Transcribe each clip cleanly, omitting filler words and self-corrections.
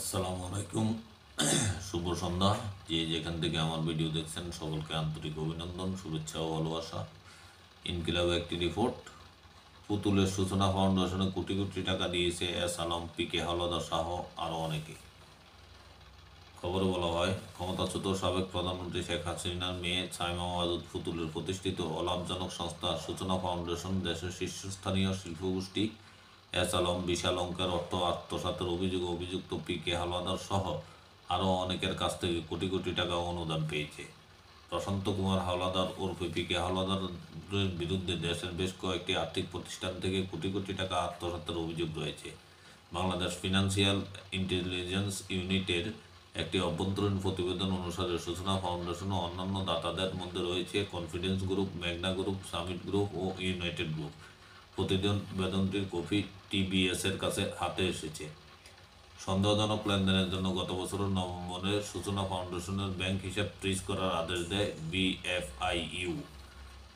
আসসালামু আলাইকুম। শুভ সন্ধ্যা। যে যেখান থেকে আমার ভিডিও দেখছেন সকলকে আন্তরিক অভিনন্দন, শুভেচ্ছা ও ভালোবাসা। ইনকিলাব একটি রিপোর্ট। পুতুলের সূচনা ফাউন্ডেশনে কোটি কোটি টাকা দিয়েছে এস আলম, পিকে হাওলাদার সহ আরও অনেকে। খবরে বলা হয়, ক্ষমতাচ্যুত সাবেক প্রধানমন্ত্রী শেখ হাসিনার মেয়ে সাইমা ওয়াজুদ পুতুলের প্রতিষ্ঠিত অলাভজনক সংস্থা সূচনা ফাউন্ডেশন দেশের শীর্ষস্থানীয় শিল্পগোষ্ঠী এস আলম বিশাল অঙ্কের অর্থ আত্মসাতের অভিযোগে অভিযুক্ত পিকে হাওলাদার সহ আরও অনেকের কাছ থেকে কোটি কোটি টাকা অনুদান পেয়েছে। প্রশান্ত কুমার হাওলাদার ওরফে পিকে হাওলাদারের বিরুদ্ধে দেশের বেশ কয়েকটি আর্থিক প্রতিষ্ঠান থেকে কোটি কোটি টাকা আত্মসাতের অভিযোগ রয়েছে। বাংলাদেশ ফিনান্সিয়াল ইন্টেলিজেন্স ইউনিটের একটি অভ্যন্তরীণ প্রতিবেদন অনুসারে সূচনা ফাউন্ডেশন ও অন্যান্য দাতাদের মধ্যে রয়েছে কনফিডেন্স গ্রুপ, মেঘনা গ্রুপ, সামিট গ্রুপ ও ইউনাইটেড গ্রুপ। প্রতিবেদনটির কপি টিবিএসের কাছে হাতে এসেছে। সন্দেহজনক লেনদেনের জন্য গত বছরের নভেম্বরে সূচনা ফাউন্ডেশনের ব্যাংক হিসাব ফ্রিজ করার আদেশ দেয় বিএফআইইউ।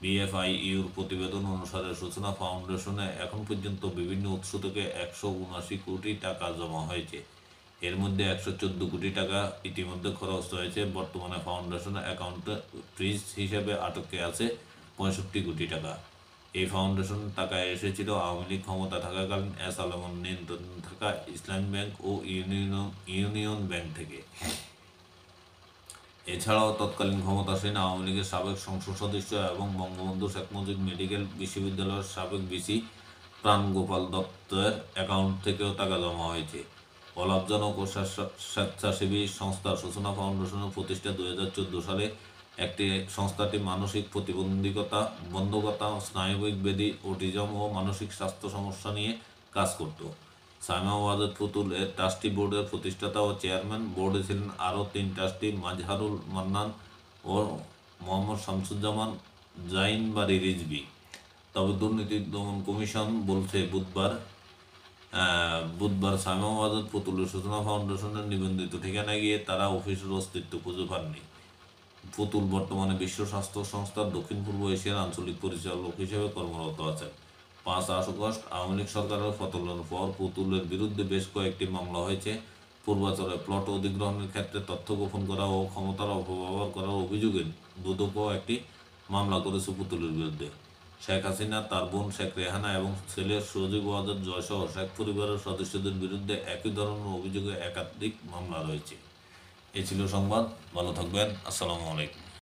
বিএফআইইউর প্রতিবেদন অনুসারে সূচনা ফাউন্ডেশনে এখন পর্যন্ত বিভিন্ন উৎস থেকে 179 কোটি টাকা জমা হয়েছে। এর মধ্যে 114 কোটি টাকা ইতিমধ্যে খরচ হয়েছে। বর্তমানে ফাউন্ডেশনের অ্যাকাউন্টে ফ্রিজ হিসেবে আটকে আছে 65 কোটি টাকা। এই ফাউন্ডেশনের টাকা এসেছিল আওয়ামী লীগ ক্ষমতা থাকাকালীন এস আলমের নিয়ন্ত্রণে থাকা ইসলামী ব্যাংক ও ইউনিয়ন ব্যাংক থেকে। এছাড়াও তৎকালীন ক্ষমতাসীন আওয়ামী লীগের সাবেক সংসদ সদস্য এবং বঙ্গবন্ধু শেখ মুজিব মেডিকেল বিশ্ববিদ্যালয়ের সাবেক ভিসি প্রাণগোপাল দত্তের অ্যাকাউন্ট থেকেও টাকা জমা হয়েছে। অলাভজনক ও স্বেচ্ছাসেবী সংস্থা সূচনা ফাউন্ডেশনের প্রতিষ্ঠা 2014 সালে। সংস্থাটি মানসিক প্রতিবন্ধকতা, বন্ধকতা, স্নায়বিক ব্যাধি, অটিজম ও মানসিক স্বাস্থ্য সমস্যা নিয়ে কাজ করত। সাইমা ওয়াজেদ পুতুল এর ট্রাস্টি বোর্ডের প্রতিষ্ঠাতা ও চেয়ারম্যান। বোর্ডে ছিলেন আরও 3 ট্রাস্টি, মাজহারুল মান্নান ও মোহাম্মদ শামসুজ্জামান জাইনবাড়ি রিজভী। তবে দুর্নীতি দমন কমিশন বলছে বুধবার সাইমা ওয়াজেদ পুতুলের সূচনা ফাউন্ডেশনের নিবন্ধিত ঠিকানায় গিয়ে তারা অফিসের অস্তিত্ব খুঁজে পাননি। পুতুল বর্তমানে বিশ্ব স্বাস্থ্য সংস্থার দক্ষিণ পূর্ব এশিয়ার আঞ্চলিক পরিচালক হিসেবে কর্মরত আছেন। 5 আগস্ট আওয়ামী লীগ সরকারের পতনের পর পুতুলের বিরুদ্ধে বেশ কয়েকটি মামলা হয়েছে। পূর্বাচলে প্লট অধিগ্রহণের ক্ষেত্রে তথ্য গোপন করা ও ক্ষমতার অপব্যবহার করার অভিযোগে দুদকও একটি মামলা করেছে পুতুলের বিরুদ্ধে। শেখ হাসিনা, তার বোন শেখ রেহানা এবং ছেলে সজীব ওয়াজেদ জয়সহ শেখ পরিবারের সদস্যদের বিরুদ্ধে একই ধরনের অভিযোগে একাধিক মামলা রয়েছে। এ ছিল সংবাদ। ভালো থাকবেন। আসসালামু আলাইকুম।